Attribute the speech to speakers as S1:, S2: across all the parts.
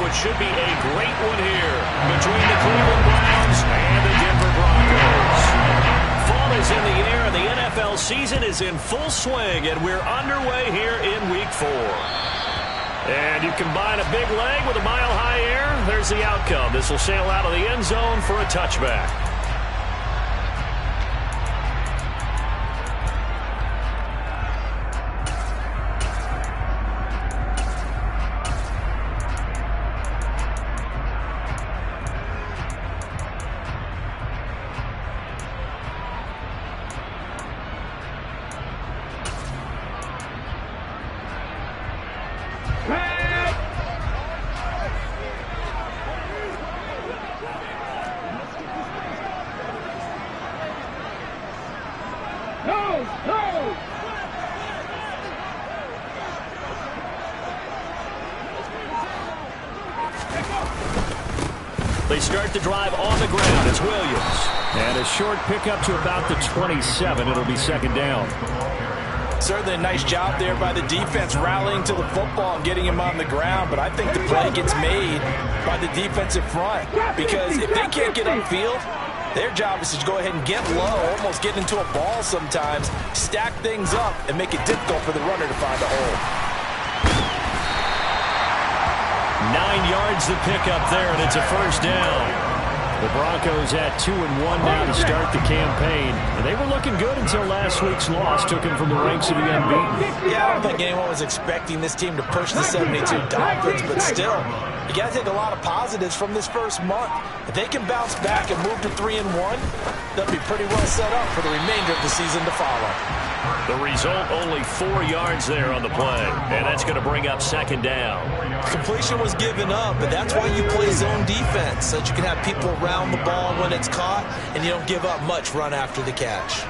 S1: what should be a great one here between the Cleveland Browns and the Denver Broncos. Fall is in the air, and the NFL season is in full swing, and we're underway here in Week 4. And you combine a big leg with a mile-high air, there's the outcome. This will sail out of the end zone for a touchback.
S2: They start the drive on the ground. It's Williams. And a short pickup to about the 27. It'll be second down.
S3: Certainly a nice job there by the defense rallying to the football and getting him on the ground. But I think the play gets made by the defensive front. Because if they can't get upfield, their job is to go ahead and get low, almost get into a ball sometimes, stack things up, and make it difficult for the runner to find a hole.
S2: 9 yards the pickup there, and it's a first down. The Broncos at 2-1 now to start the campaign. And they were looking good until last week's loss took them from the ranks of the unbeaten.
S3: Yeah, I don't think anyone was expecting this team to push the 72 Dolphins, but still, you got to take a lot of positives from this first month. If they can bounce back and move to 3-1, they'll be pretty well set up for the remainder of the season to follow.
S1: The result, only 4 yards there on the play, and that's going to bring up second down.
S3: Completion was given up, but that's why you play zone defense, so that you can have people around the ball when it's caught, and you don't give up much run after the catch.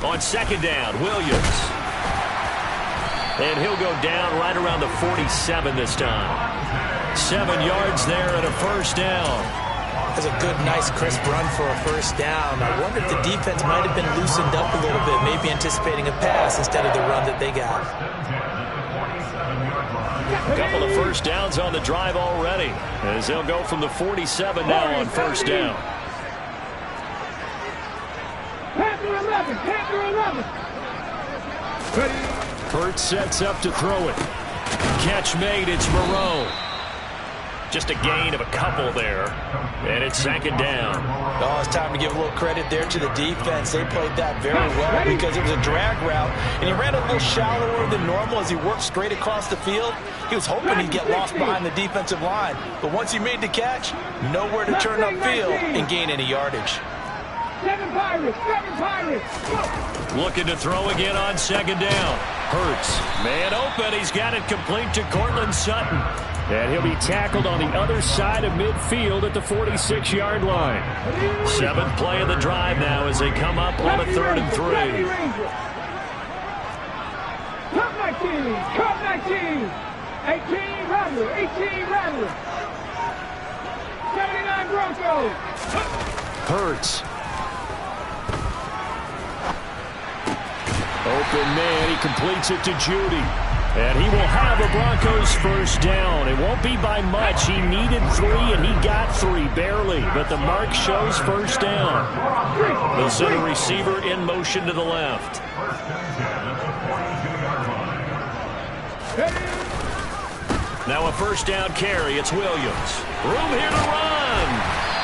S1: On second down, Williams. And he'll go down right around the 47 this time. 7 yards there and a first down.
S3: That's a good, nice, crisp run for a first down. I wonder if the defense might have been loosened up a little bit, maybe anticipating a pass instead of the run that they got.
S1: A couple of first downs on the drive already, as they'll go from the 47 now on first down.
S2: Hurts sets up to throw it. Catch made. It's Moreau.
S1: Just a gain of a couple there, and it's second down.
S3: Oh, it's time to give a little credit there to the defense. They played that very well because it was a drag route, and he ran a little shallower than normal as he worked straight across the field. He was hoping he'd get lost behind the defensive line, but once he made the catch, nowhere to turn upfield and gain any yardage.
S1: Looking to throw again on second down. Hurts. Man open. He's got it complete to Cortland Sutton.
S2: And he'll be tackled on the other side of midfield at the 46-yard line.
S1: 7th play of the drive now as they come up on a 3rd and 3.
S4: Top 19. Top 19. 18 Rattler. 18 Rattler. 79 Broncos.
S2: Hurts. Open man, he completes it to Judy. And he will have a Broncos first down. It won't be by much. He needed 3, and he got 3, barely. But the mark shows first down.
S1: They'll send a receiver in motion to the left. Now a first down carry. It's Williams. Room here to run.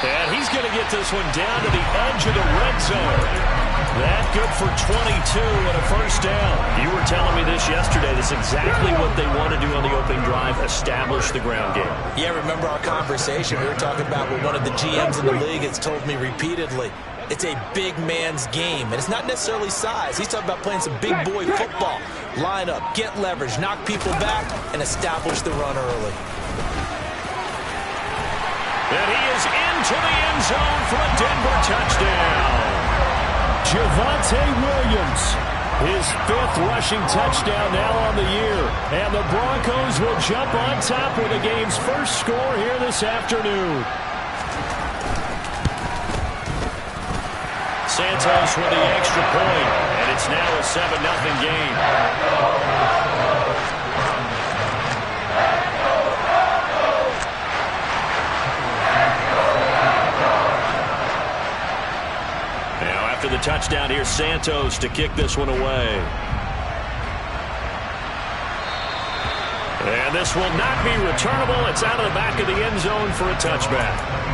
S1: And he's going to get this one down to the edge of the red zone. That good for 22 and a first down. You were telling me this yesterday. That's exactly what they want to do on the opening drive, establish the ground game.
S3: Yeah, remember our conversation. We were talking about what one of the GMs in the league has told me repeatedly. It's a big man's game, and it's not necessarily size. He's talking about playing some big boy football. Line up, get leverage, knock people back, and establish the run early.
S1: And he is into the end zone for a Denver touchdown.
S2: Javonte Williams His 5th rushing touchdown now on the year. And the Broncos will jump on top with the game's first score here this afternoon. Santos with the extra point, and it's now a 7-0 game. Now after the touchdown, here's Santos to kick this one away. And this will not be returnable. It's out of the back of the end zone for a touchback.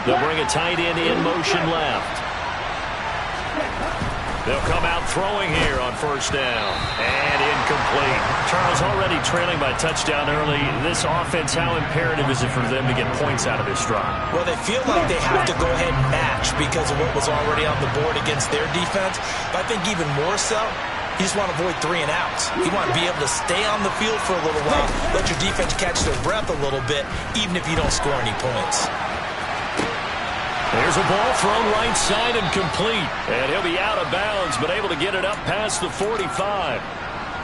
S2: They'll bring a tight end in motion left. They'll come out throwing here on first down. And incomplete. Charles, already trailing by touchdown early. This offense, how imperative is it for them to get points out of this drive?
S3: Well, they feel like they have to go ahead and match because of what was already on the board against their defense. But I think even more so, you just want to avoid 3 and outs. You want to be able to stay on the field for a little while, let your defense catch their breath a little bit, even if you don't score any points.
S2: There's a ball thrown right side and complete. And he'll be out of bounds, but able to get it up past the 45.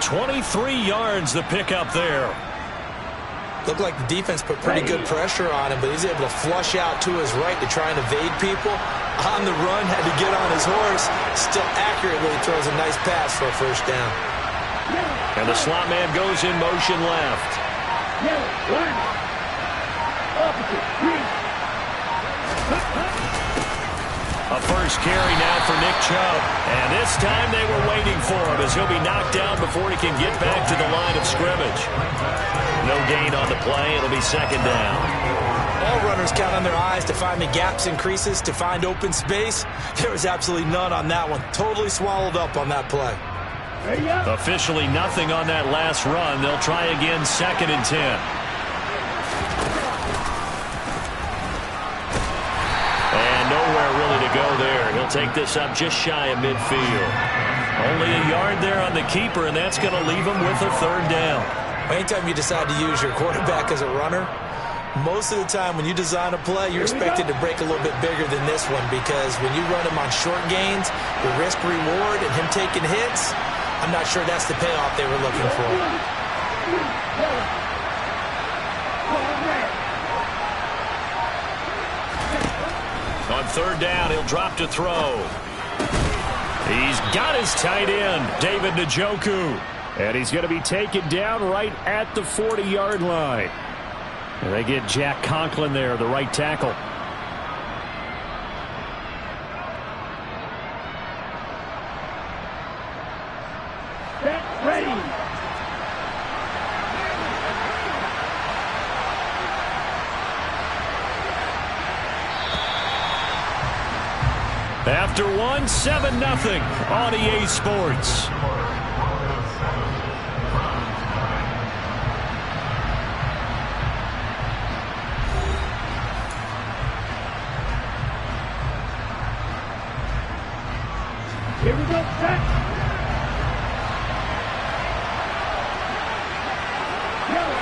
S2: 23 yards the pickup there.
S3: Looked like the defense put pretty good pressure on him, but he's able to flush out to his right to try and evade people. On the run, had to get on his horse. Still accurately throws a nice pass for a first down.
S2: And the slot man goes in motion left. A first carry now for Nick Chubb. And this time they were waiting for him as he'll be knocked down before he can get back to the line of scrimmage. No gain on the play. It'll be second down.
S3: All runners count on their eyes to find the gaps and creases, to find open space. There was absolutely none on that one. Totally swallowed up on that play.
S2: Officially nothing on that last run. They'll try again, 2nd and 10. And nowhere really to go there. He'll take this up just shy of midfield. Only a yard there on the keeper, and that's going to leave him with a 3rd down.
S3: Anytime you decide to use your quarterback as a runner, most of the time when you design a play, you're expected to break a little bit bigger than this one, because when you run him on short gains, the risk-reward and him taking hits, I'm not sure that's the payoff they were looking for.
S2: On 3rd down, he'll drop to throw. He's got his tight end, David Njoku. And he's going to be taken down right at the 40-yard line. And they get Jack Conklin there, the right tackle.
S4: Ready.
S2: After one, 7-0 on EA Sports.
S4: Here we go, set.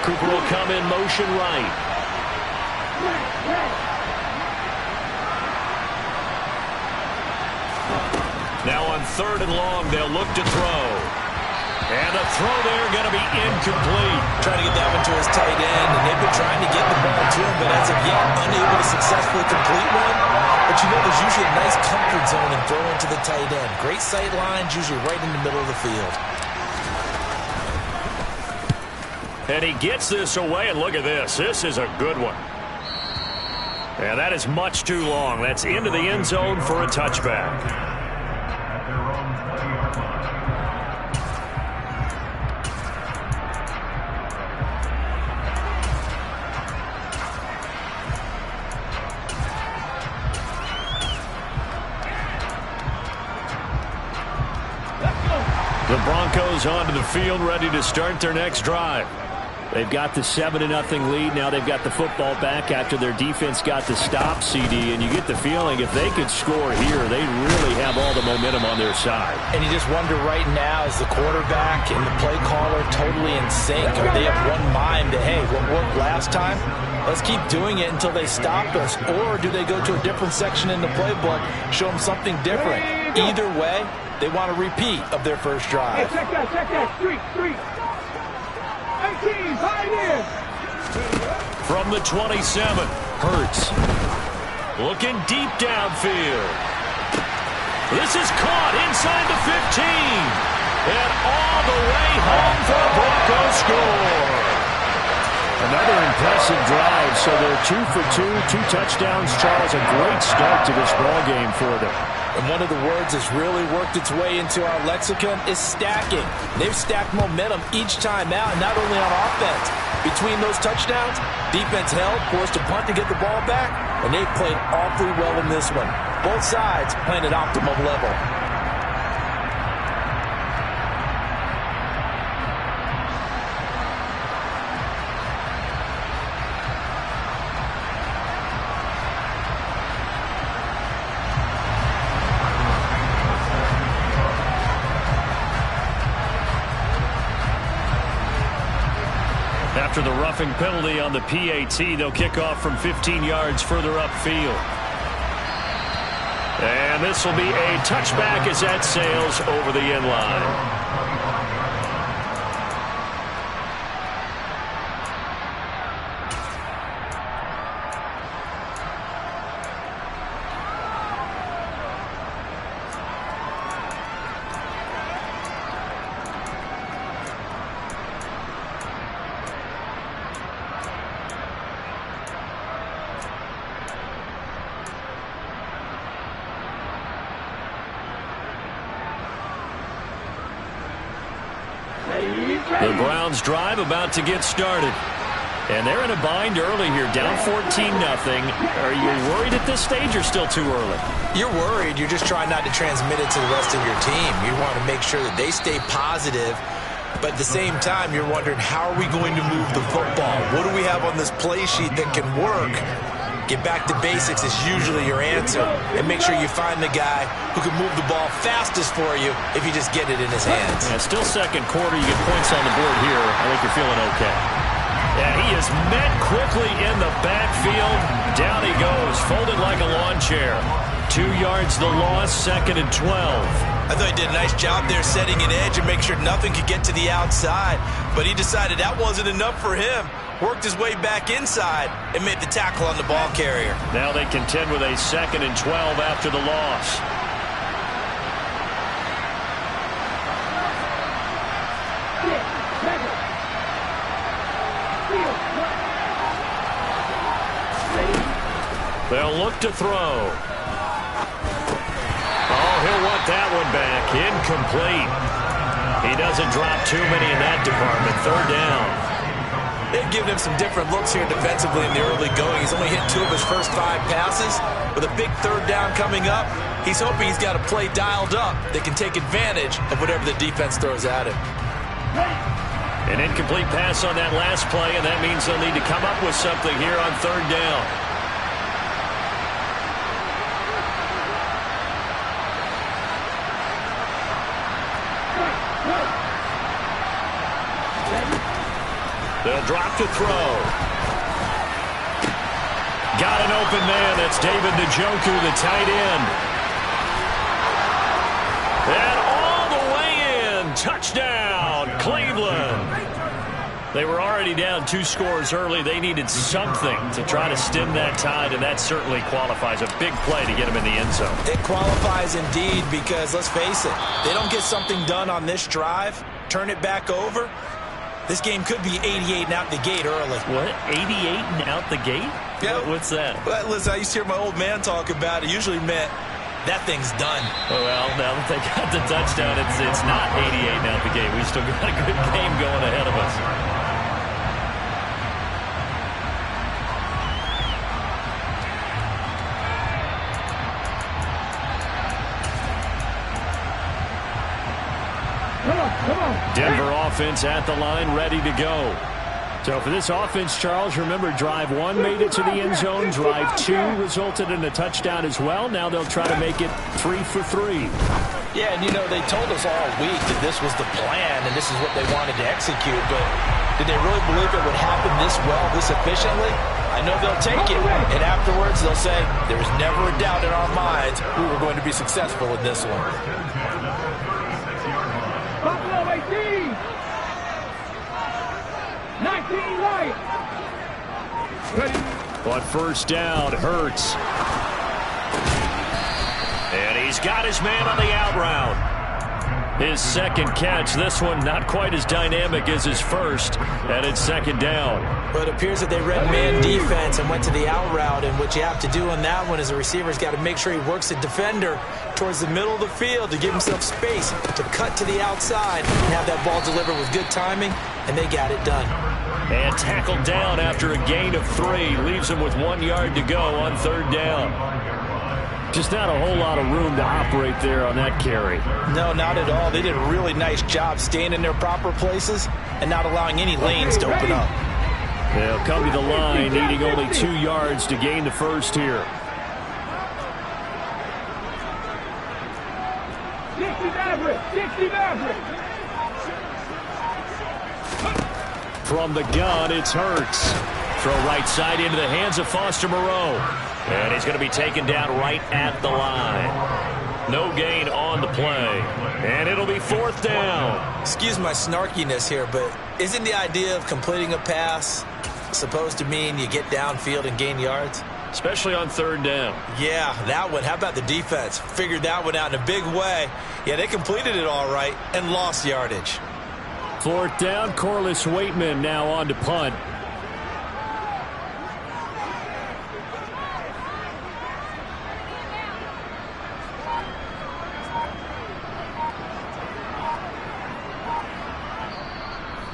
S2: Cooper will come in motion right. Now on 3rd and long, they'll look to throw. And the throw there going to be incomplete.
S3: Trying to get that one to his tight end, and they've been trying to get the ball to him, but as of yet, unable to successfully complete one. But you know there's usually a nice comfort zone in throwing to the tight end. Great sight lines, usually right in the middle of the field.
S2: And he gets this away, and look at this. This is a good one. And that is much too long. That's into the end zone for a touchback. The Broncos onto the field, ready to start their next drive. They've got the 7-0 lead. Now they've got the football back after their defense got the stop, CD. And you get the feeling if they could score here, they really have all the momentum on their side.
S3: And you just wonder right now, is the quarterback and the play caller totally in sync? Are they of one mind that, hey, what worked last time? Let's keep doing it until they stop us. Or do they go to a different section in the playbook, show them something different? Either way, they want a repeat of their first drive.
S4: Hey, check that. Street. 18, hide in.
S1: From the 27, Hurts. Looking deep downfield. This is caught inside the 15. And all the way home for a Broncos score.
S2: Another impressive drive. So they're 2 for 2, 2 touchdowns. Charles, a great start to this ball game for them.
S3: And one of the words that's really worked its way into our lexicon is stacking. They've stacked momentum each time out, and not only on offense. Between those touchdowns, defense held, forced a punt to get the ball back, and they played awfully well in this one. Both sides playing at optimal level.
S2: After the roughing penalty on the PAT, they'll kick off from 15 yards further upfield. And this will be a touchback as that sails over the end line. The Browns drive about to get started. And they're in a bind early here, down 14-0. Are you worried at this stage or still too early?
S3: You're worried. You're just trying not to transmit it to the rest of your team. You want to make sure that they stay positive. But at the same time, you're wondering, how are we going to move the football? What do we have on this play sheet that can work? Get back to basics is usually your answer. And make sure you find the guy who can move the ball fastest for you if you just get it in his hands.
S2: Yeah, still second quarter. You get points on the board here. I think you're feeling okay. Yeah, he is met quickly in the backfield. Down he goes, folded like a lawn chair. 2 yards the loss, 2nd and 12.
S3: I thought he did a nice job there setting an edge and make sure nothing could get to the outside. But he decided that wasn't enough for him. Worked his way back inside and made the tackle on the ball carrier.
S2: Now they contend with a 2nd and 12 after the loss. They'll look to throw. Oh, he'll want that one back. Incomplete. He doesn't drop too many in that department. 3rd down.
S3: They've given him some different looks here defensively in the early going. He's only hit 2 of his first 5 passes. With a big 3rd down coming up, he's hoping he's got a play dialed up that can take advantage of whatever the defense throws at him.
S2: An incomplete pass on that last play, and that means they'll need to come up with something here on 3rd down. They'll drop to throw. Got an open man. That's David Njoku, the tight end. And all the way in. Touchdown, Cleveland. They were already down 2 scores early. They needed something to try to stem that tide, and that certainly qualifies. A big play to get them in the end zone.
S3: It qualifies indeed because, let's face it, they don't get something done on this drive, turn it back over, this game could be 88 and out the gate early.
S2: What? 88 and out the gate?
S3: Yeah.
S2: What's that?
S3: Well, listen, I used to hear my old man talk about it. Usually meant that thing's done.
S2: Well, now that they got the touchdown, it's not 88 and out the gate. We still got a good game going ahead of us.
S4: Come on.
S2: Denver offense at the line, ready to go. So for this offense, Charles, remember, drive 1 made it to the end zone. Drive 2 resulted in a touchdown as well. Now they'll try to make it 3 for 3.
S3: Yeah, and you know, they told us all week that this was the plan and this is what they wanted to execute, but did they really believe it would happen this well, this efficiently? I know they'll take it, and afterwards they'll say, there was never a doubt in our minds we were going to be successful in this one.
S4: Buffalo 18. 19 right.
S2: On first down, Hurts.
S1: And he's got his man on the out route. His second catch. This one not quite as dynamic as his first, and it's second down.
S3: But it appears that they read man defense and went to the out route, and what you have to do on that one is the receiver's got to make sure he works the defender towards the middle of the field to give himself space to cut to the outside and have that ball delivered with good timing, and they got it done.
S1: And tackled down after a gain of 3. Leaves him with 1 yard to go on third down.
S2: Just not a whole lot of room to operate there on that carry.
S3: No, not at all. They did a really nice job staying in their proper places and not allowing any lanes to open up.
S2: They'll come to the line, needing only 2 yards to gain the first here.
S4: 60 Maverick.
S2: From the gun, it's Hurts.
S1: Throw right side into the hands of Foster Moreau. And he's going to be taken down right at the line. No gain on the play. And it'll be fourth down.
S3: Excuse my snarkiness here, but isn't the idea of completing a pass supposed to mean you get downfield and gain yards?
S1: Especially on third down.
S3: Yeah, that one. How about the defense? Figured that one out in a big way. Yeah, they completed it all right and lost yardage.
S2: Fourth down, Corliss Waitman now on to punt.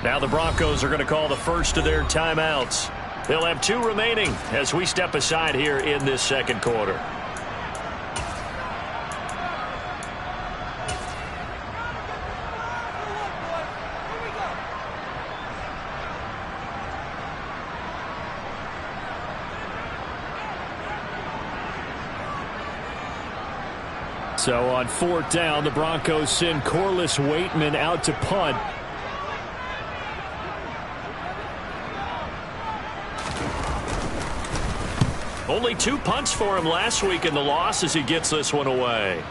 S1: Now the Broncos are going to call the first of their timeouts. They'll have 2 remaining as we step aside here in this second quarter.
S2: So on fourth down, the Broncos send Corliss Waitman out to punt.
S1: Only 2 punts for him last week in the loss as he gets this one away.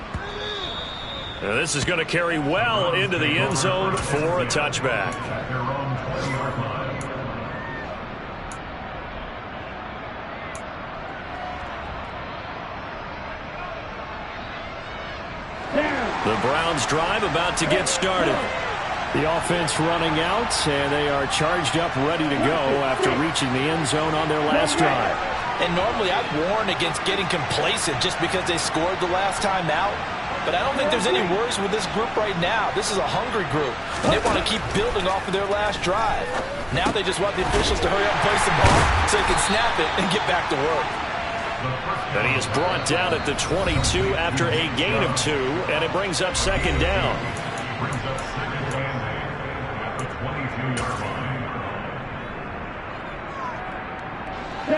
S1: Now this is going to carry well into the end zone for a touchback. The Browns drive about to get started.
S2: The offense running out, and they are charged up, ready to go after reaching the end zone on their last drive.
S3: And normally I'd warn against getting complacent just because they scored the last time out. But I don't think there's any worries with this group right now. This is a hungry group, and they want to keep building off of their last drive. Now they just want the officials to hurry up and place the ball so they can snap it and get back to work.
S1: And he is brought down at the 22 after a gain of 2, and it brings up second down.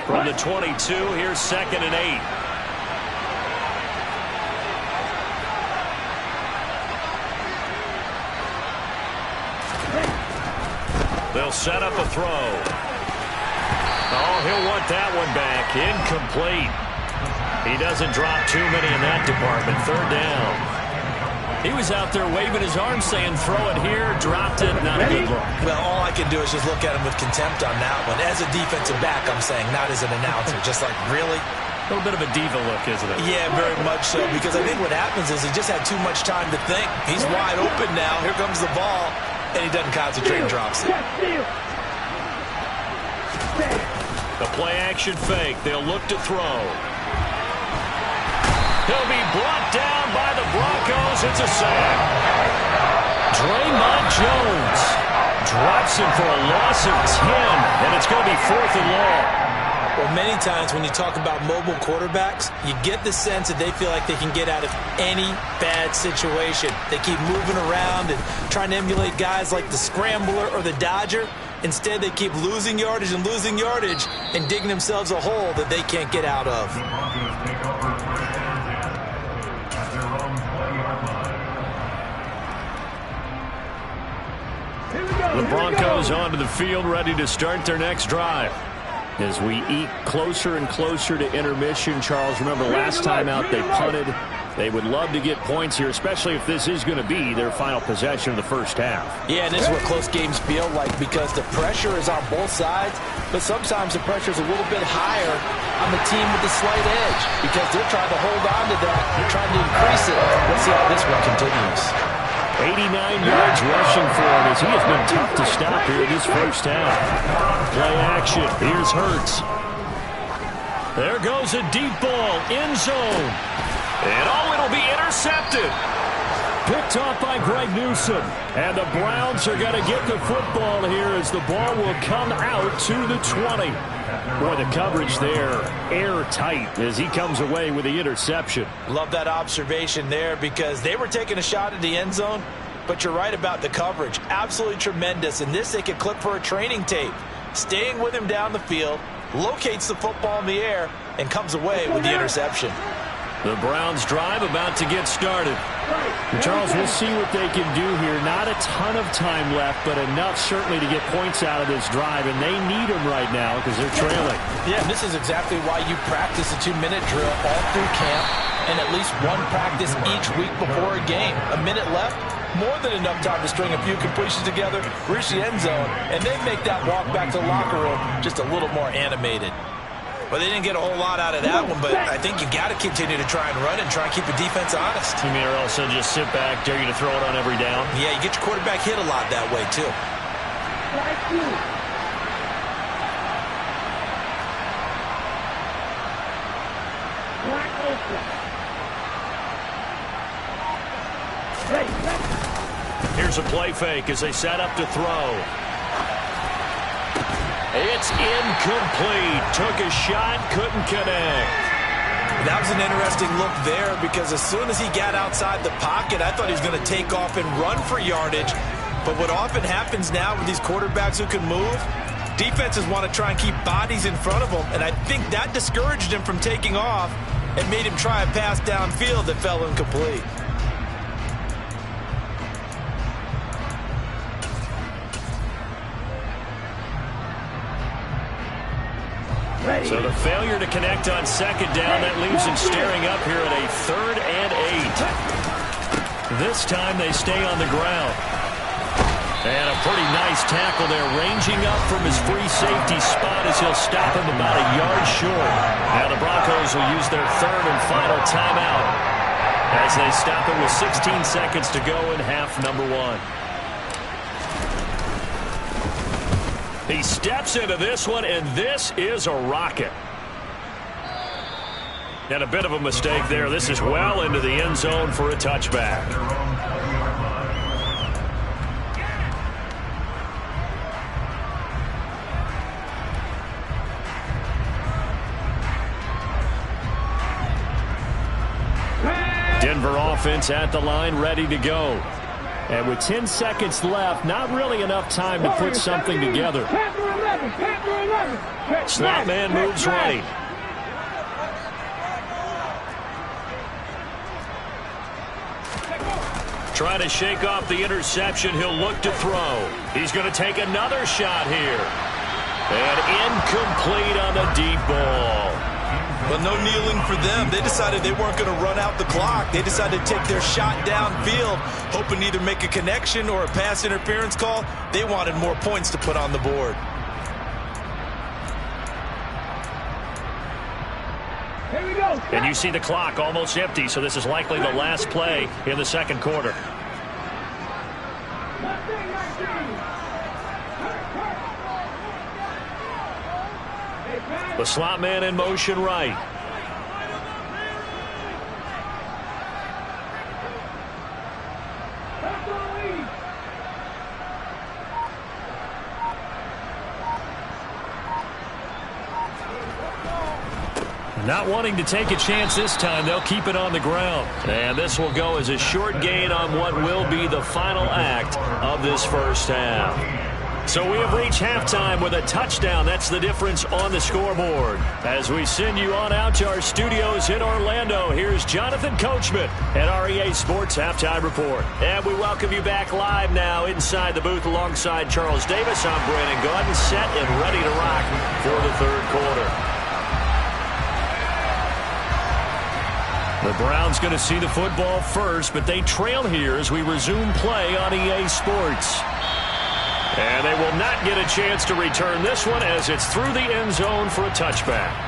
S1: From the 22, here's second and 8. They'll set up a throw. Oh, he'll want that one back. Incomplete. He doesn't drop too many in that department. Third down. He was out there waving his arms saying, throw it here, dropped it, not a good look.
S3: Well, all I can do is just look at him with contempt on that one. As a defensive back, I'm saying, not as an announcer. Just like, really?
S1: A little bit of a diva look, isn't it?
S3: Yeah, very much so, because I think what happens is he just had too much time to think. He's wide open now. Here comes the ball, and he doesn't concentrate and drops it.
S1: The play-action fake. They'll look to throw. He'll be brought down by the Broncos. It's a sack. Draymond Jones drops him for a loss of 10, and it's going to be fourth and long.
S3: Well, many times when you talk about mobile quarterbacks, you get the sense that they feel like they can get out of any bad situation. They keep moving around and trying to emulate guys like the Scrambler or the Dodger. Instead, they keep losing yardage and digging themselves a hole that they can't get out of.
S2: The Broncos onto the field, ready to start their next drive. As we eke closer and closer to intermission, Charles, remember last time out they punted. They would love to get points here, especially if this is going to be their final possession of the first half.
S3: Yeah, and this is what close games feel like because the pressure is on both sides, but sometimes the pressure is a little bit higher on the team with the slight edge because they're trying to hold on to that. They're trying to increase it. Let's see how this one continues.
S2: 89 yards rushing for him as he has been tough to stop here in this first half. Play action. Here's Hurts. There goes a deep ball. End zone.
S1: And it'll be intercepted.
S2: Picked off by Greg Newsome. And the Browns are going to get the football here as the ball will come out to the 20. Boy, the coverage there airtight as he comes away with the interception.
S3: Love that observation there because they were taking a shot at the end zone, but you're right about the coverage. Absolutely tremendous. And this they could clip for a training tape. Staying with him down the field, locates the football in the air, and comes away with the interception.
S2: The Browns drive about to get started. And Charles, we'll see what they can do here. Not a ton of time left, but enough certainly to get points out of this drive, and they need them right now because they're trailing.
S3: Yeah, this is exactly why you practice a 2-minute drill all through camp and at least one practice each week before a game. A minute left, more than enough time to string a few completions together, reach the end zone, and then make that walk back to the locker room just a little more animated. Well, they didn't get a whole lot out of that one, but I think you got to continue to try and run and try and keep the defense honest.
S2: You mean or else they'll just sit back, dare you to throw it on every down?
S3: Yeah, you get your quarterback hit a lot that way, too.
S2: Here's a play fake as they set up to throw. It's incomplete. Took a shot, couldn't connect.
S3: That was an interesting look there because as soon as he got outside the pocket, I thought he was going to take off and run for yardage. But what often happens now with these quarterbacks who can move, defenses want to try and keep bodies in front of them, and I think that discouraged him from taking off and made him try a pass downfield that fell incomplete.
S2: So the failure to connect on second down, that leaves him staring up here at a 3rd and 8. This time they stay on the ground. And a pretty nice tackle there, ranging up from his free safety spot as he'll stop him about a yard short. Now the Broncos will use their 3rd and final timeout as they stop it with 16 seconds to go in half number 1. He steps into this one, and this is a rocket. And a bit of a mistake there. This is well into the end zone for a touchback. Denver offense at the line, ready to go. And with 10 seconds left, not really enough time to put something together. Slot man moves right. Trying to shake off the interception. He'll look to throw. He's going to take another shot here. And incomplete on the deep ball.
S3: But no kneeling for them. They decided they weren't going to run out the clock. They decided to take their shot downfield, hoping to either make a connection or a pass interference call. They wanted more points to put on the board.
S4: Here we go.
S2: And you see the clock almost empty, so this is likely the last play in the second quarter. The slot man in motion right. Not wanting to take a chance this time, they'll keep it on the ground. And this will go as a short gain on what will be the final act of this first half. So we have reached halftime with a touchdown. That's the difference on the scoreboard. As we send you on out to our studios in Orlando, here's Jonathan Coachman at REA Sports Halftime Report. And we welcome you back live now inside the booth alongside Charles Davis. I'm Brandon Gaudin, set and ready to rock for the third quarter. The Browns going to see the football first, but they trail here as we resume play on EA Sports. And they will not get a chance to return this one as it's through the end zone for a touchback.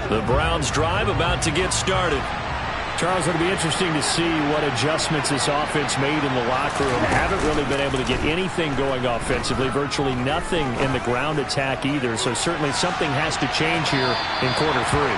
S2: The Browns drive about to get started. Charles, it'll be interesting to see what adjustments this offense made in the locker room. Haven't really been able to get anything going offensively, virtually nothing in the ground attack either. So certainly something has to change here in quarter three.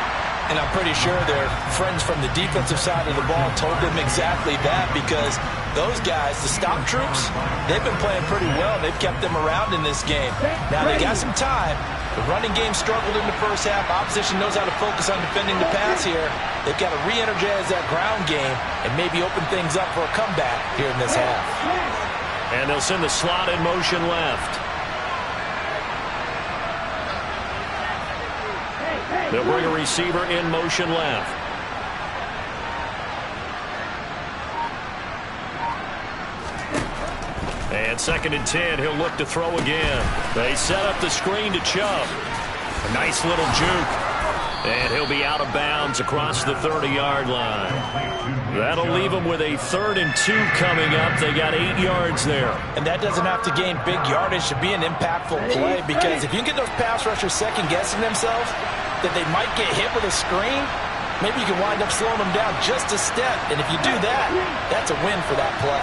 S3: And I'm pretty sure their friends from the defensive side of the ball told them exactly that, because those guys, the stop troops, they've been playing pretty well. They've kept them around in this game. Now they got some time. The running game struggled in the first half. Opposition knows how to focus on defending the pass here. They've got to re-energize that ground game and maybe open things up for a comeback here in this half.
S2: And they'll send the slot in motion left. They'll bring a receiver in motion left. And 2nd and 10, he'll look to throw again. They set up the screen to Chubb. A nice little juke. And he'll be out of bounds across the 30-yard line. That'll leave them with a 3rd and 2 coming up. They got 8 yards there.
S3: And that doesn't have to gain big yardage to be an impactful play, because if you can get those pass rushers second-guessing themselves that they might get hit with a screen, maybe you can wind up slowing them down just a step. And if you do that, that's a win for that play.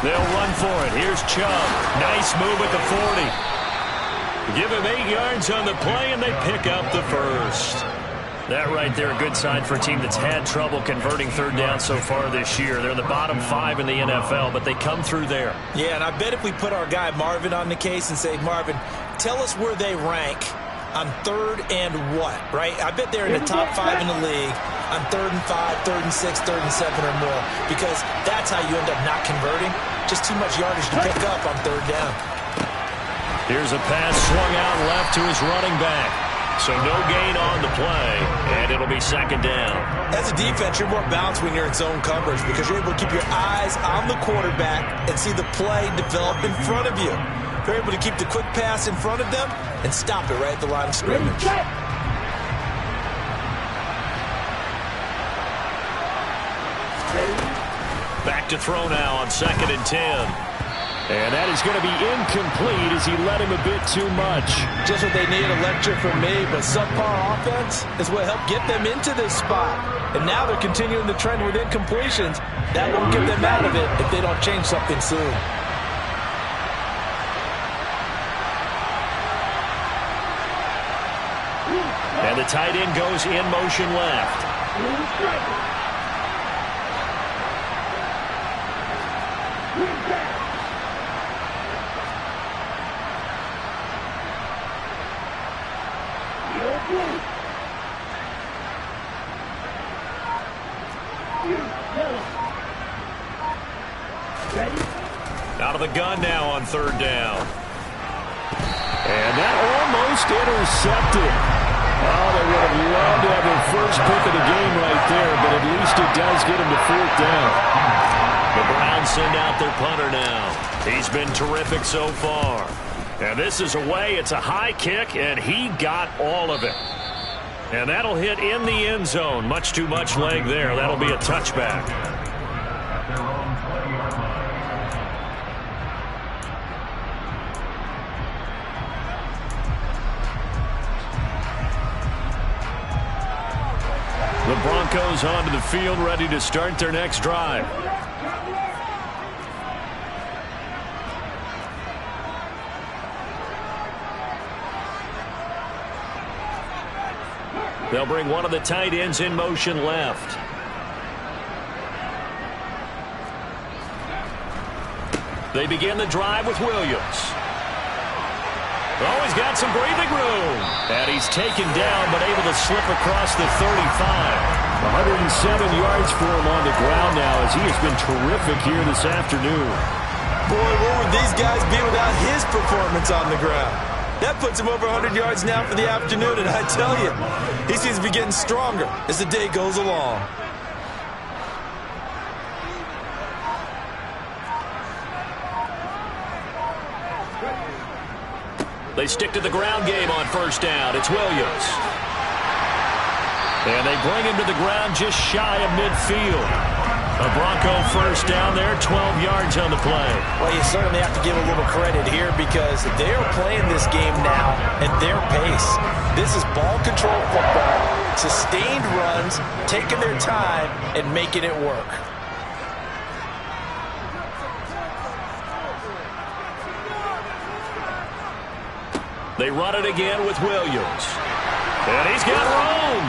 S2: They'll run for it. Here's Chubb. Nice move at the 40. Give him 8 yards on the play, and they pick up the first. That right there, a good sign for a team that's had trouble converting third down so far this year. They're the bottom 5 in the NFL, but they come through there.
S3: Yeah, and I bet if we put our guy Marvin on the case and say, Marvin, tell us where they rank on 3rd and what, right? I bet they're in the top 5 in the league on 3rd and 5, 3rd and 6, 3rd and 7 or more, because that's how you end up not converting. Just too much yardage to pick up on 3rd down.
S2: Here's a pass swung out left to his running back. So no gain on the play, and it'll be 2nd down.
S3: As a defense, you're more balanced when you're in zone coverage, because you're able to keep your eyes on the quarterback and see the play develop in front of you. You're able to keep the quick pass in front of them and stop it right at the line of scrimmage.
S2: Back to throw now on 2nd and 10. And that is going to be incomplete as he led him a bit too much.
S3: Just what they need, a lecture from me, but subpar offense is what helped get them into this spot. And now they're continuing the trend with incompletions. That won't get them out of it if they don't change something soon.
S2: And the tight end goes in motion left. Out of the gun now on 3rd down. And that almost intercepted. Oh, they would have loved to have their first pick of the game right there, but at least it does get them to 4th down. The Browns send out their punter now. He's been terrific so far. And this is away. It's a high kick, and he got all of it. And that'll hit in the end zone. Much too much leg there. That'll be a touchback. The Broncos onto the field, ready to start their next drive.
S1: They'll bring one of the tight ends in motion left. They begin the drive with Williams. Oh, he's got some breathing room. And he's taken down, but able to slip across the 35. 107 yards for him on the ground now, as he has been terrific here this afternoon.
S3: Boy, where would these guys be without his performance on the ground? That puts him over 100 yards now for the afternoon, and I tell you, he seems to be getting stronger as the day goes along.
S1: They stick to the ground game on first down. It's Williams. And they bring him to the ground just shy of midfield. A Bronco first down there, 12 yards on the play.
S3: Well, you certainly have to give a little credit here because they're playing this game now at their pace. This is ball control football, sustained runs, taking their time and making it work.
S1: They run it again with Williams. And he's got room.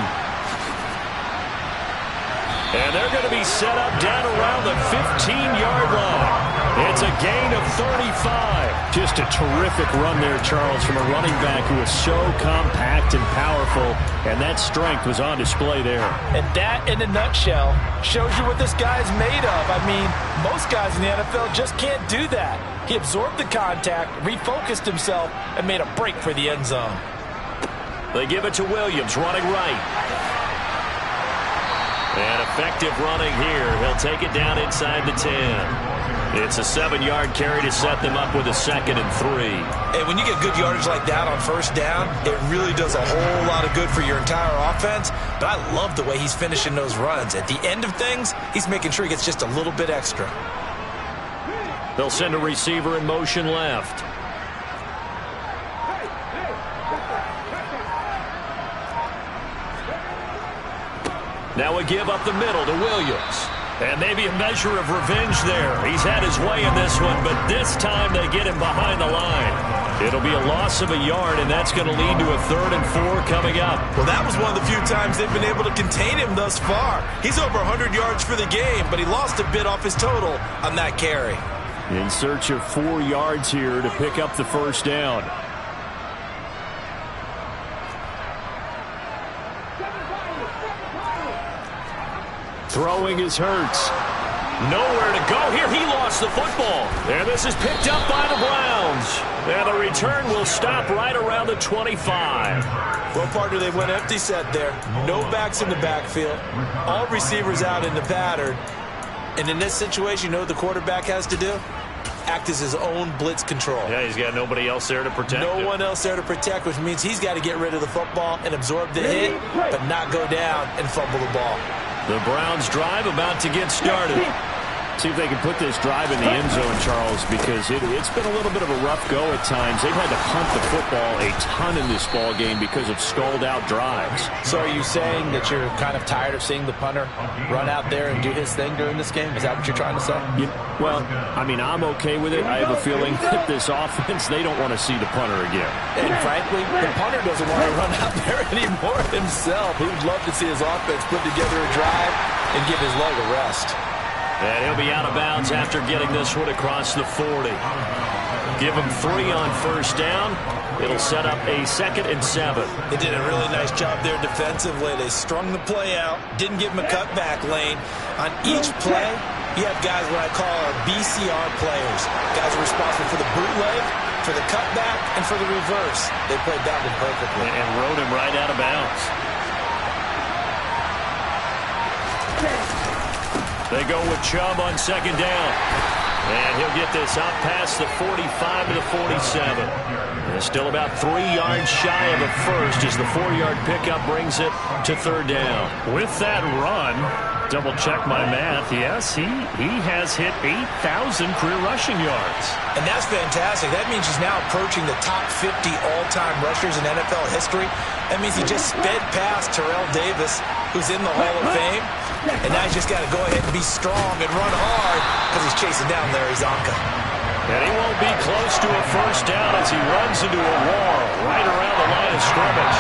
S1: And they're going to be set up down around the 15-yard line. It's a gain of 35.
S2: Just a terrific run there, Charles, from a running back who is so compact and powerful, and that strength was on display there.
S3: And that, in a nutshell, shows you what this guy is made of. I mean, most guys in the NFL just can't do that. He absorbed the contact, refocused himself, and made a break for the end zone.
S1: They give it to Williams, running right. And effective running here. He'll take it down inside the 10. It's a 7-yard carry to set them up with a 2nd and 3.
S3: Hey, when you get good yardage like that on first down, it really does a whole lot of good for your entire offense. But I love the way he's finishing those runs. At the end of things, he's making sure he gets just a little bit extra.
S1: They'll send a receiver in motion left. Now a give up the middle to Williams. And maybe a measure of revenge there. He's had his way in this one, but this time they get him behind the line. It'll be a loss of a yard, and that's going to lead to a 3rd and 4 coming up.
S3: Well, that was one of the few times they've been able to contain him thus far. He's over 100 yards for the game, but he lost a bit off his total on that carry.
S2: In search of 4 yards here to pick up the first down. Throwing is Hurts.
S1: Nowhere to go here. He lost the football. And this is picked up by the Browns. And the return will stop right around the 25.
S3: Well, partner, they went empty set there. No backs in the backfield. All receivers out in the pattern. And in this situation, you know what the quarterback has to do? Act as his own blitz control.
S1: Yeah, he's got nobody else there to protect him.
S3: No one else there to protect, which means he's got to get rid of the football and absorb the hit, but not go down and fumble the ball.
S1: The Browns drive about to get started.
S2: See if they can put this drive in the end zone, Charles, because it's been a little bit of a rough go at times. They've had to punt the football a ton in this ball game because of stalled-out drives.
S3: So are you saying that you're kind of tired of seeing the punter run out there and do his thing during this game? Is that what you're trying to say?
S2: Well, I mean, I'm okay with it. I have a feeling that this offense, they don't want to see the punter again.
S3: And frankly, the punter doesn't want to run out there anymore himself. He would love to see his offense put together a drive and give his leg a rest.
S1: And he'll be out of bounds after getting this one across the 40. Give him 3 on first down. It'll set up a 2nd and 7.
S3: They did a really nice job there defensively. They strung the play out, didn't give him a cutback lane. On each play, you have guys what I call our BCR players. Guys are responsible for the bootleg, for the cutback, and for the reverse. They played that one perfectly.
S1: And rode him right out of bounds. They go with Chubb on 2nd down. And he'll get this out past the 45 to the 47. And still about 3 yards shy of a first as the 4-yard pickup brings it to 3rd down.
S2: With that run, double-check my math, yes, he has hit 8,000 career rushing yards.
S3: And that's fantastic. That means he's now approaching the top 50 all-time rushers in NFL history. That means he just sped past Terrell Davis, who's in the Hall of Fame. And now he's just got to go ahead and be strong and run hard because he's chasing down Larry Zonka.
S1: And he won't be close to a first down as he runs into a wall right around the line of scrimmage.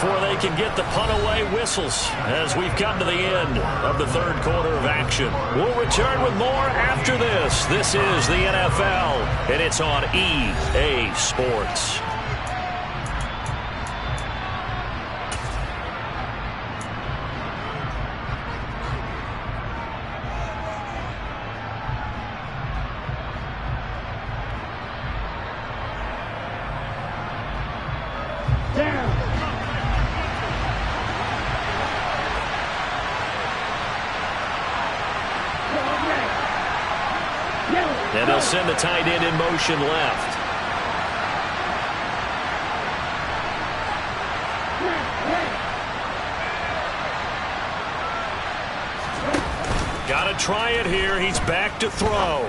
S2: before they can get the punt away whistles as we've come to the end of the third quarter of action. We'll return with more after this. This is the NFL, and it's on EA Sports. And they'll send the tight end in motion left. Got to try it here. He's back to throw.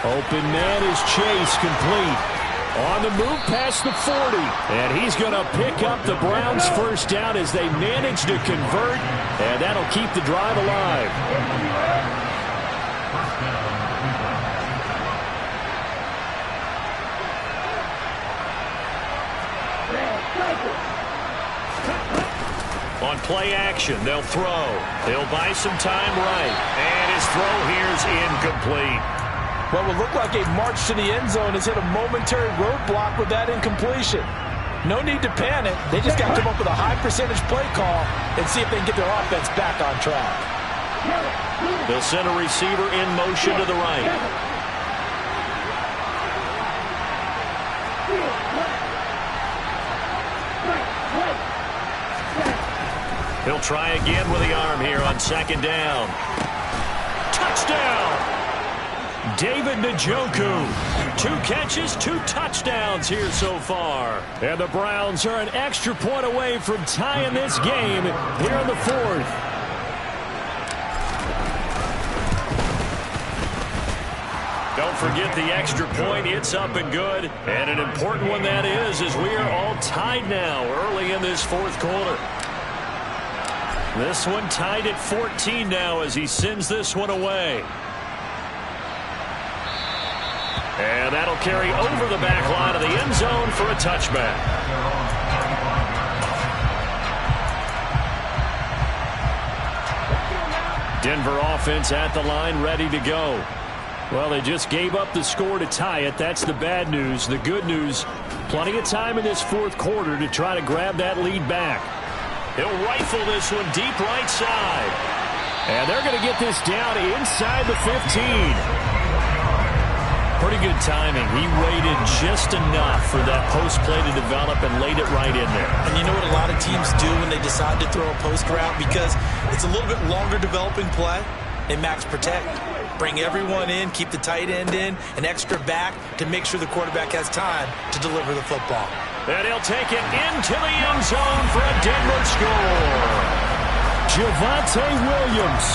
S2: Open man is Chase, complete. On the move past the 40. And he's going to pick up the Browns' first down as they manage to convert. And that'll keep the drive alive. On play action, they'll throw. They'll buy some time right. And his throw here's incomplete.
S3: What would look like a march to the end zone has hit a momentary roadblock with that incompletion. No need to panic. They just got to come up with a high percentage play call and see if they can get their offense back on track.
S2: They'll send a receiver in motion to the right. He'll try again with the arm here on second down. Touchdown! David Njoku. 2 catches, 2 touchdowns here so far. And the Browns are an extra point away from tying this game here in the fourth. Don't forget the extra point. It's up and good. And an important one that is, as we are all tied now early in this fourth quarter. This one tied at 14 now as he sends this one away. And that'll carry over the back line of the end zone for a touchback. Denver offense at the line, ready to go. Well, they just gave up the score to tie it. That's the bad news. The good news, plenty of time in this fourth quarter to try to grab that lead back. He'll rifle this one deep right side. And they're going to get this down inside the 15. Pretty good timing. He waited just enough for that post play to develop and laid it right in there.
S3: And you know what a lot of teams do when they decide to throw a post route? Because it's a little bit longer developing play. They max protect. Bring everyone in, keep the tight end in, an extra back to make sure the quarterback has time to deliver the football.
S2: And he'll take it into the end zone for a Denver score. Javonte Williams,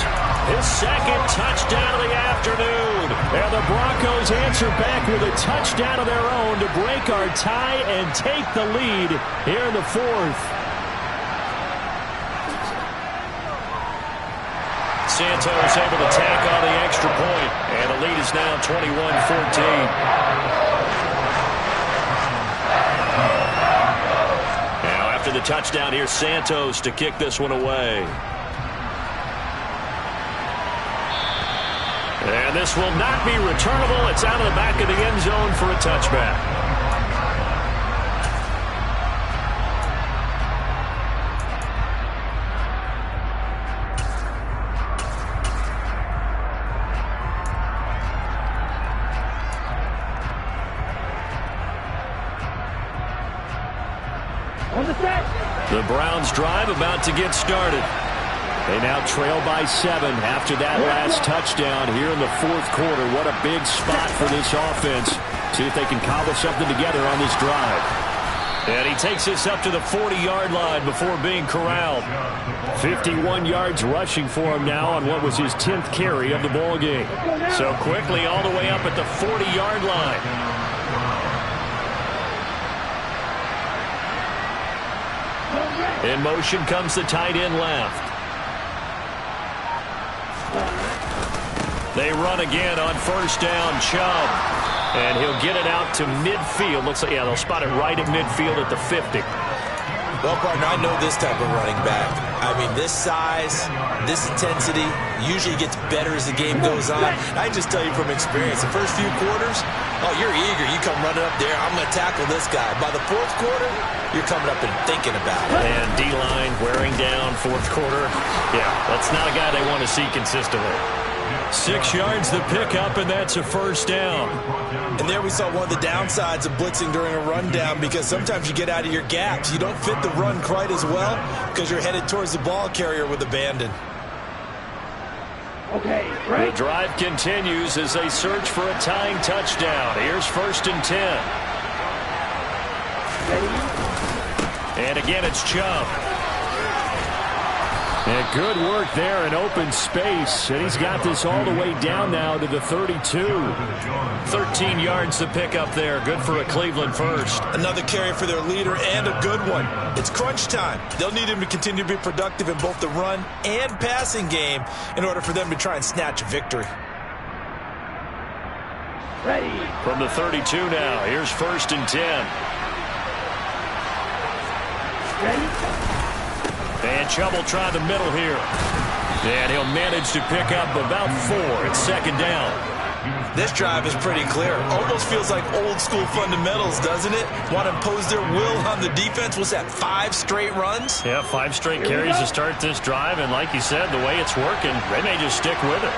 S2: his second touchdown of the afternoon. And the Broncos answer back with a touchdown of their own to break our tie and take the lead here in the fourth. Santos able to tack on the extra point, and the lead is now 21-14. The touchdown here, Santos to kick this one away. And this will not be returnable. It's out of the back of the end zone for a touchback. The Browns drive about to get started. They now trail by 7 after that last touchdown here in the fourth quarter. What a big spot for this offense. See if they can cobble something together on this drive. And he takes this up to the 40-yard line before being corralled. 51 yards rushing for him now on what was his 10th carry of the ball game. So quickly all the way up at the 40-yard line. In motion comes the tight end left. They run again on first down, Chubb. And he'll get it out to midfield. Looks like, yeah, they'll spot it right at midfield at the 50.
S3: Well, partner, I know this type of running back. I mean, this size, this intensity, usually gets better as the game goes on. I just tell you from experience, the first few quarters, oh, you're eager. You come running up there, I'm going to tackle this guy. By the fourth quarter, you're coming up and thinking about it.
S2: And D-line wearing down fourth quarter. Yeah, that's not a guy they want to see consistently.
S1: 6 yards the pickup, and that's a first down.
S3: And there we saw one of the downsides of blitzing during a rundown, because sometimes you get out of your gaps. You don't fit the run quite as well because you're headed towards the ball carrier with abandon.
S4: Okay, right.
S1: The drive continues as they search for a tying touchdown. Here's 1st and 10. And again, it's Chubb. And good work there in open space. And he's got this all the way down now to the 32. 13 yards to pick up there. Good for a Cleveland first.
S3: Another carry for their leader, and a good one. It's crunch time. They'll need him to continue to be productive in both the run and passing game in order for them to try and snatch a victory.
S4: Ready.
S1: From the 32 now. Here's 1st and 10.
S4: Ready.
S1: And Chubb will try the middle here. And he'll manage to pick up about 4. It's 2nd down.
S3: This drive is pretty clear. Almost feels like old school fundamentals, doesn't it? Want to impose their will on the defense. What's that, 5 straight runs?
S2: Yeah, 5 straight carries to start this drive. And like you said, the way it's working, they may just stick with it.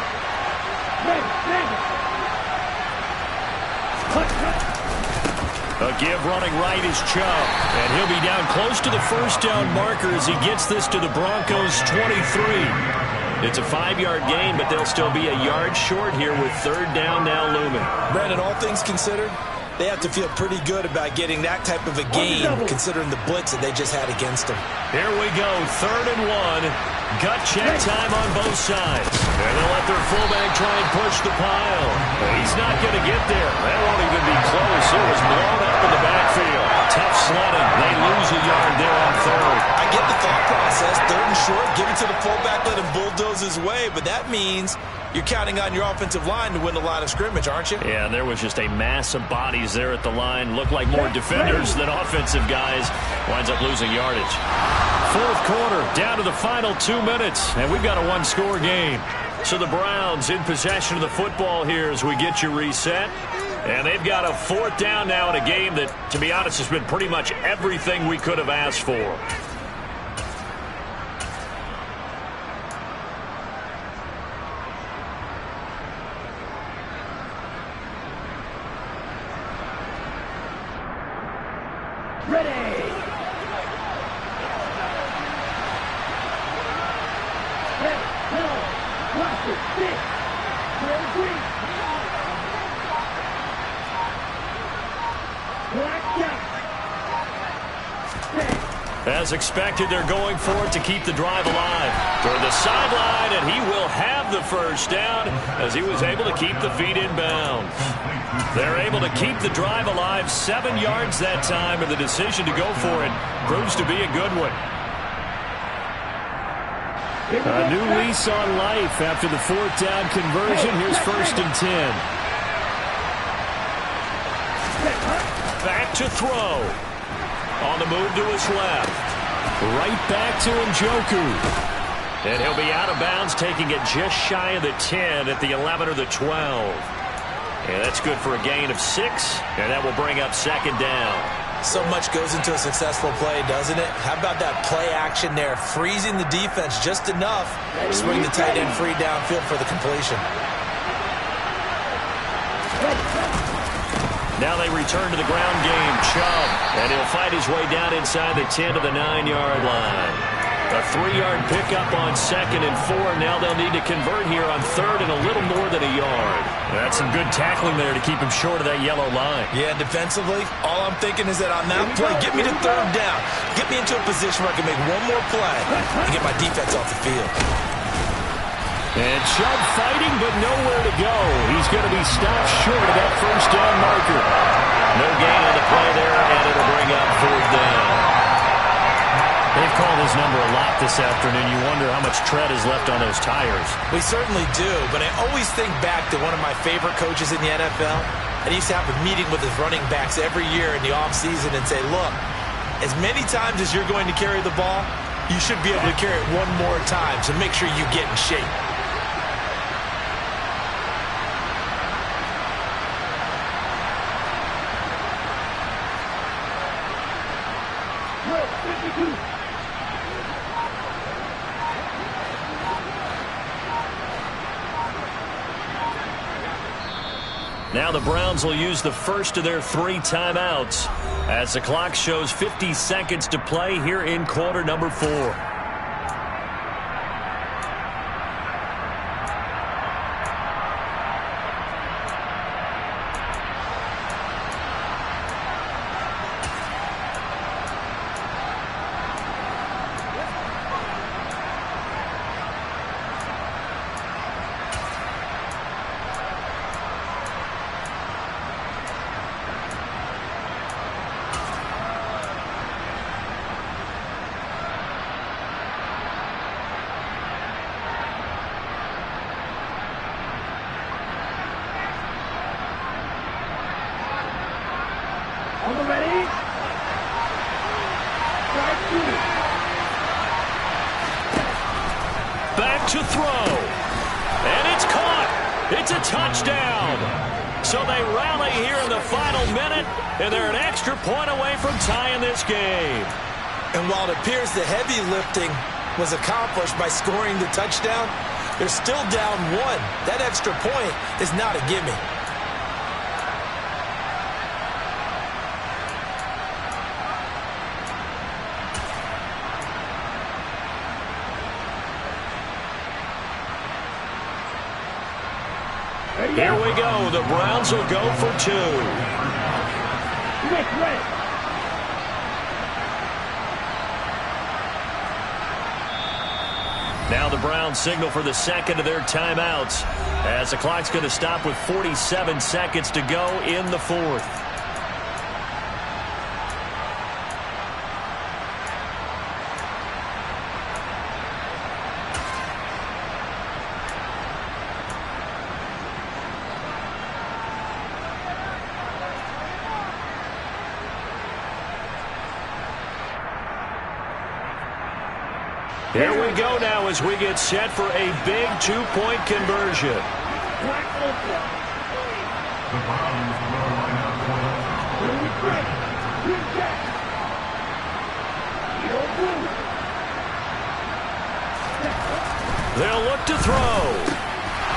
S1: A give running right is Chubb. And he'll be down close to the first down marker as he gets this to the Broncos' 23. It's a 5-yard gain, but they'll still be a yard short here with 3rd down now looming.
S3: Brandon, all things considered, they have to feel pretty good about getting that type of a gain, considering the blitz that they just had against them.
S1: Here we go, 3rd and 1. Gut check time on both sides. And they'll let their fullback try and push the pile. He's not going to get there. That won't even be close. It was blown up in the backfield. Tough sledding. They lose a yard there on 3rd.
S3: I get the thought process. 3rd and short, give it to the fullback, let him bulldoze his way. But that means you're counting on your offensive line to win the line of scrimmage, aren't you?
S2: Yeah, there was just a mass of bodies there at the line. Looked like more defenders than offensive guys. Winds up losing yardage.
S1: 4th quarter, down to the final 2 minutes, and we've got a 1-score game. So the Browns in possession of the football here as we get you reset. And they've got a 4th down now in a game that, to be honest, has been pretty much everything we could have asked for.
S4: Ready.
S1: As expected, they're going for it to keep the drive alive. Toward the sideline, and he will have the first down as he was able to keep the feet in bounds. They're able to keep the drive alive, 7 yards that time, and the decision to go for it proves to be a good one.
S2: A new lease on life after the 4th down conversion. Here's 1st and 10.
S1: Back to throw. On the move to his left. Right back to Njoku. And he'll be out of bounds, taking it just shy of the 10 at the 11 or the 12. And that's good for a gain of 6. And that will bring up 2nd down.
S3: So much goes into a successful play, doesn't it? How about that play action there? Freezing the defense just enough to swing the tight end free downfield for the completion.
S1: Now they return to the ground game. Chubb. And he'll fight his way down inside the 10 to the 9-yard line. A 3-yard pickup on 2nd and 4. Now they'll need to convert here on 3rd and a little more than a yard.
S2: That's some good tackling there to keep him short of that yellow line.
S3: Yeah, defensively, all I'm thinking is that on that play, get me to 3rd down. Get me into a position where I can make one more play and get my defense off the field.
S1: And Chubb fighting, but nowhere to go. He's going to be stopped short of that first down marker. No gain on the play there, and it'll bring up 4th down.
S2: They've called his number a lot this afternoon. You wonder how much tread is left on those tires.
S3: We certainly do, but I always think back to one of my favorite coaches in the NFL. And he used to have a meeting with his running backs every year in the offseason and say, look, as many times as you're going to carry the ball, you should be able to carry it one more time, so make sure you get in shape.
S2: Now the Browns will use the first of their 3 timeouts as the clock shows 50 seconds to play here in quarter number 4.
S1: Back to throw. And it's caught. It's a touchdown. So they rally here in the final minute, and they're an extra point away from tying this game.
S3: And while it appears the heavy lifting was accomplished by scoring the touchdown, they're still down 1. That extra point is not a gimme.
S1: Here we go. The Browns will go for 2.
S2: Now the Browns signal for the second of their timeouts as the clock's going to stop with 47 seconds to go in the 4th.
S1: Here we go now as we get set for a big 2-point conversion. They'll look to throw.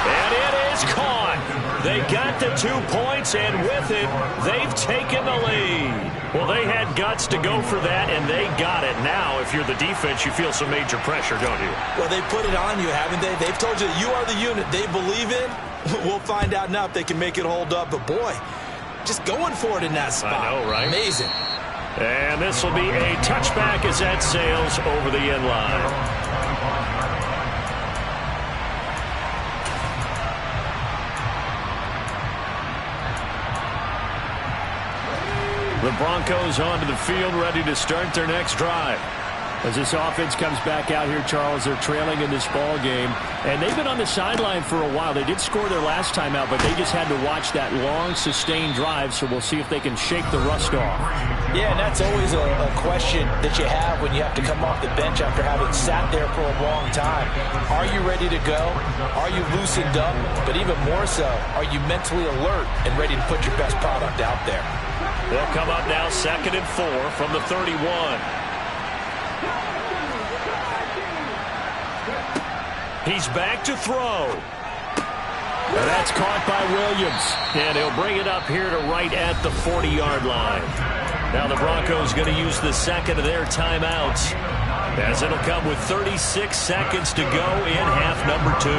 S1: And it is caught. They got the 2 points, and with it, they've taken the lead.
S2: Well, they had guts to go for that, and they got it. Now, if you're the defense, you feel some major pressure, don't you?
S3: Well, they put it on you, haven't they? They've told you that you are the unit they believe in. We'll find out now if they can make it hold up. But, boy, just going for it in that spot.
S2: I know, right?
S3: Amazing.
S2: And this will be a touchback as that sails over the end line. The Broncos onto the field, ready to start their next drive. As this offense comes back out here, Charles, they're trailing in this ball game. And they've been on the sideline for a while. They did score their last time out, but they just had to watch that long, sustained drive. So we'll see if they can shake the rust off.
S3: Yeah, and that's always a question that you have when you have to come off the bench after having sat there for a long time. Are you ready to go? Are you loosened up? But even more so, are you mentally alert and ready to put your best product out there?
S2: They'll come up now 2nd and 4 from the 31.
S1: He's back to throw.
S2: And that's caught by Williams. And he'll bring it up here to right at the 40-yard line. Now the Broncos going to use the second of their timeouts, as it'll come with 36 seconds to go in half number 2.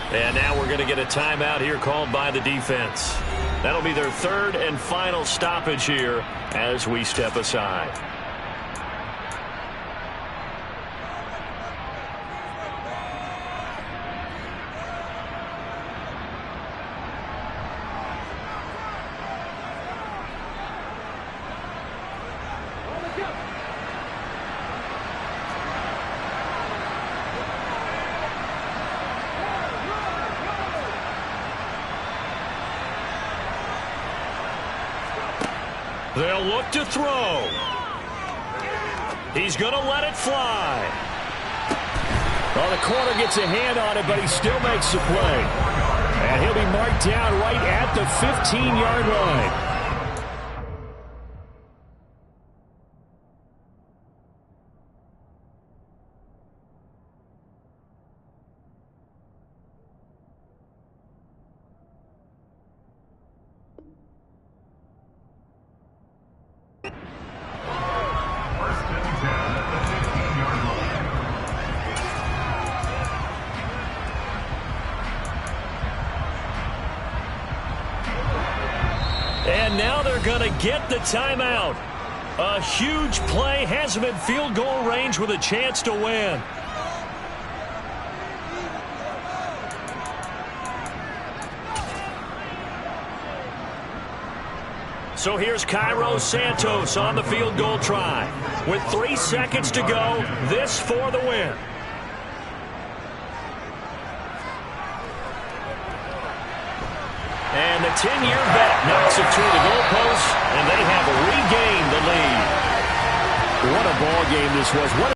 S2: And now we're going to get a timeout here called by the defense. That'll be their 3rd and final stoppage here as we step aside.
S1: They'll look to throw. He's going to let it fly.
S2: Well, the corner gets a hand on it, but he still makes the play. And he'll be marked down right at the 15-yard line.
S1: And now they're going to get the timeout. A huge play has them in field goal range with a chance to win. So here's Cairo Santos on the field goal try. With 3 seconds to go, this for the win. And the 10-year vet knocks it through the goalpost, and they have regained the lead.
S2: What a ball game this was. What